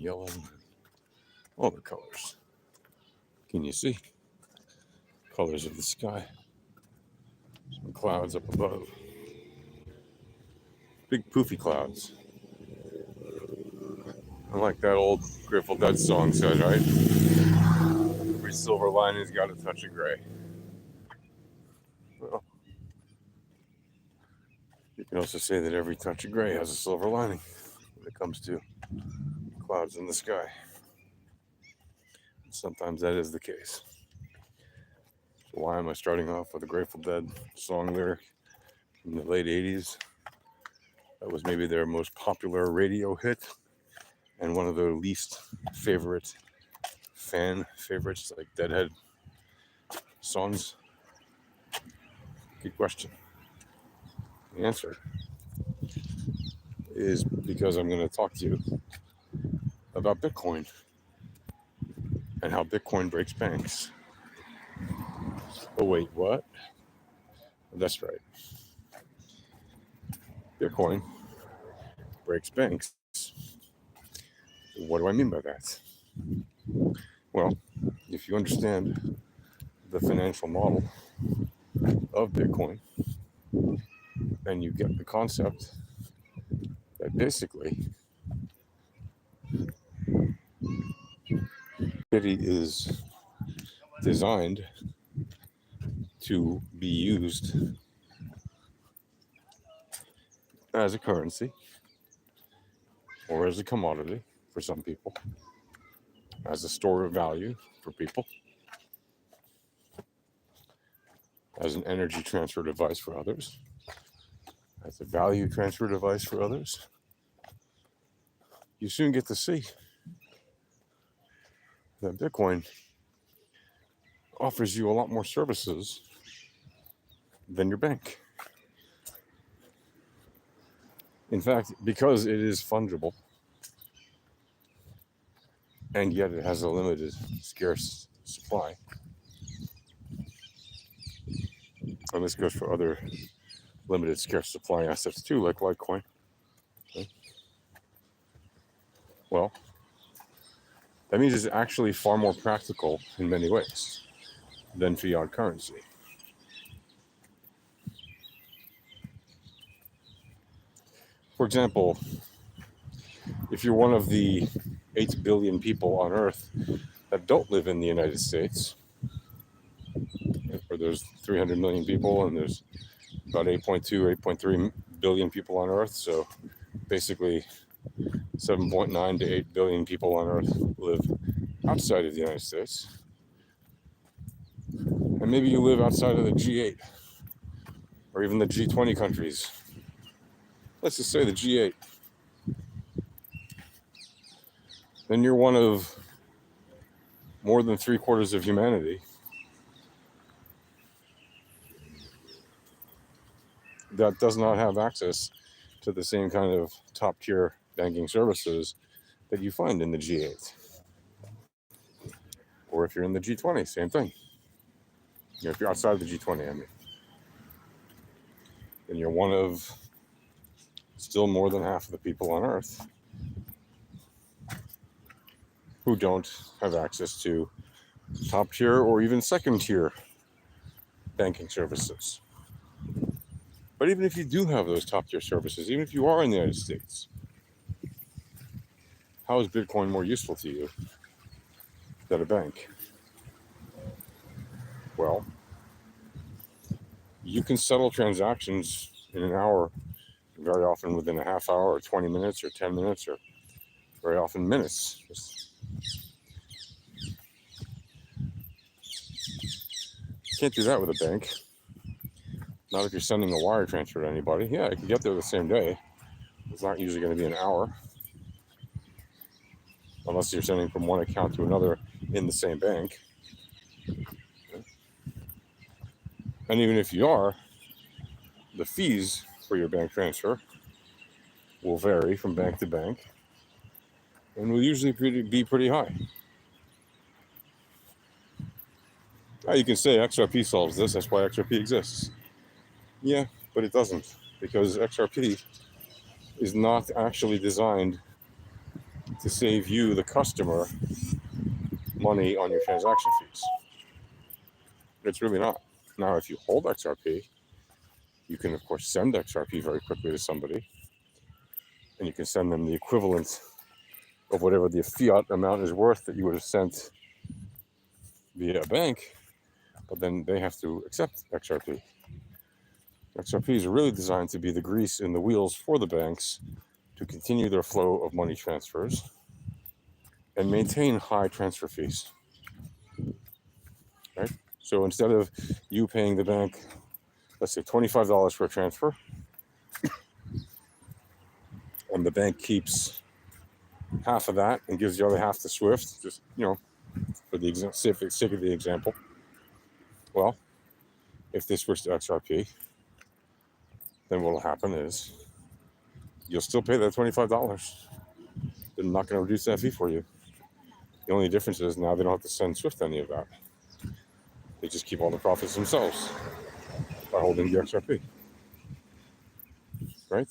yellow, and all the colors. Can you see? Colors of the sky. Some clouds up above. Big poofy clouds. I like that old Grateful Dead song said, right? Every silver lining's got a touch of gray. Well, you can also say that every touch of gray has a silver lining when it comes to clouds in the sky. Sometimes that is the case. So why am I starting off with a Grateful Dead song lyric from the late 80s? That was maybe their most popular radio hit and one of their least favorite fan favorites, like Deadhead songs. Good question. The answer is because I'm going to talk to you about Bitcoin and how Bitcoin breaks banks. Oh, wait, what? That's right. Bitcoin breaks banks. What do I mean by that? Well, if you understand the financial model of Bitcoin, then you get the concept that basically it is designed to be used as a currency or as a commodity for some people, as a store of value for people, as an energy transfer device for others, as a value transfer device for others. You soon get to see that Bitcoin offers you a lot more services than your bank. In fact, because it is fungible, and yet it has a limited, scarce supply, and this goes for other limited, scarce supply assets too, like Litecoin. Okay. Well, that means it's actually far more practical in many ways than fiat currency. For example, if you're one of the 8 billion people on Earth that don't live in the United States, or there's 300 million people and there's about 8.2, 8.3 billion people on Earth, so basically 7.9 to 8 billion people on Earth live outside of the United States. And maybe you live outside of the G8 or even the G20 countries. Let's just say the G8. Then you're one of more than 3/4 of humanity that does not have access to the same kind of top tier banking services that you find in the G8. Or if you're in the G20, same thing. If you're outside of the G20, I mean. Then you're one of still more than half of the people on Earth who don't have access to top tier or even second tier banking services. But even if you do have those top tier services, even if you are in the United States, how is Bitcoin more useful to you than a bank? Well, you can settle transactions in an hour, very often within a half hour or 20 minutes or 10 minutes or very often minutes. You can't do that with a bank. Not if you're sending a wire transfer to anybody. Yeah, it can get there the same day. It's not usually going to be an hour. Unless you're sending from one account to another in the same bank. And even if you are, the fees for your bank transfer will vary from bank to bank and will usually be pretty high. Now you can say XRP solves this, that's why XRP exists. Yeah, but it doesn't, because XRP is not actually designed to save you, the customer, money on your transaction fees. It's really not. Now, if you hold XRP, you can, of course, send XRP very quickly to somebody, and you can send them the equivalent of whatever the fiat amount is worth that you would have sent via a bank, but then they have to accept XRP. XRP is really designed to be the grease in the wheels for the banks to continue their flow of money transfers and maintain high transfer fees, right? So instead of you paying the bank, let's say $25 for a transfer, and the bank keeps half of that and gives the other half to Swift, just, for the sake of the example. Well, if they switch to XRP, then what will happen is you'll still pay that $25. They're not going to reduce that fee for you. The only difference is now they don't have to send Swift any of that. They just keep all the profits themselves by holding the XRP, right?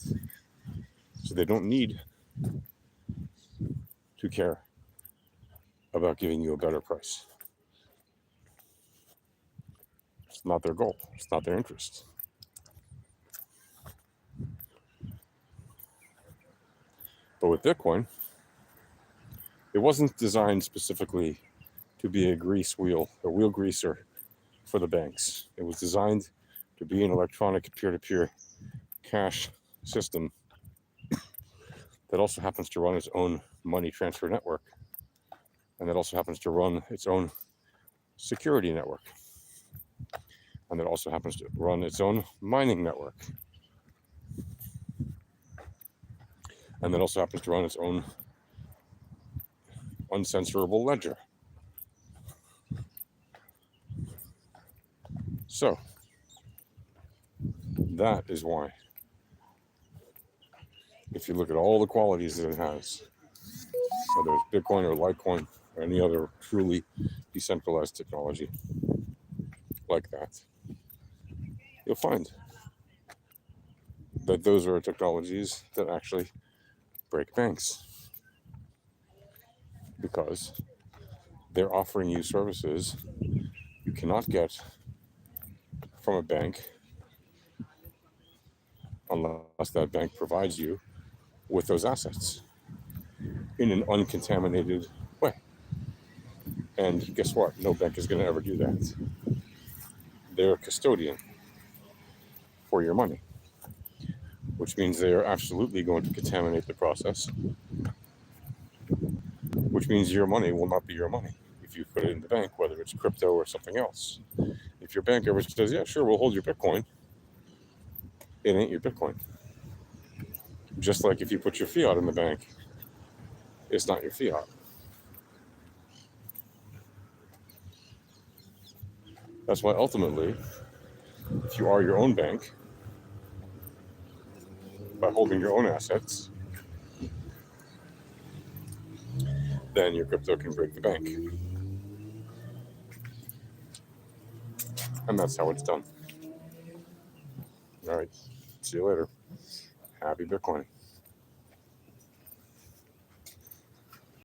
So they don't need to care about giving you a better price. It's not their goal. It's not their interest. But with Bitcoin, it wasn't designed specifically to be a wheel greaser for the banks. It was designed to be an electronic peer-to-peer cash system that also happens to run its own money transfer network, and that also happens to run its own security network, and that also happens to run its own mining network, and that also happens to run its own uncensorable ledger. So that is why, if you look at all the qualities that it has, whether it's Bitcoin or Litecoin or any other truly decentralized technology like that, you'll find that those are technologies that actually break banks, because they're offering you services you cannot get from a bank unless that bank provides you with those assets in an uncontaminated way. And guess what? No bank is going to ever do that. They're a custodian for your money, which means they are absolutely going to contaminate the process, which means your money will not be your money if you put it in the bank, whether it's crypto or something else. If your bank ever says, yeah, sure, we'll hold your Bitcoin, it ain't your Bitcoin. Just like if you put your fiat in the bank, it's not your fiat. That's why ultimately, if you are your own bank, by holding your own assets, then your crypto can break the bank. And that's how it's done. All right. See you later. Happy Bitcoin.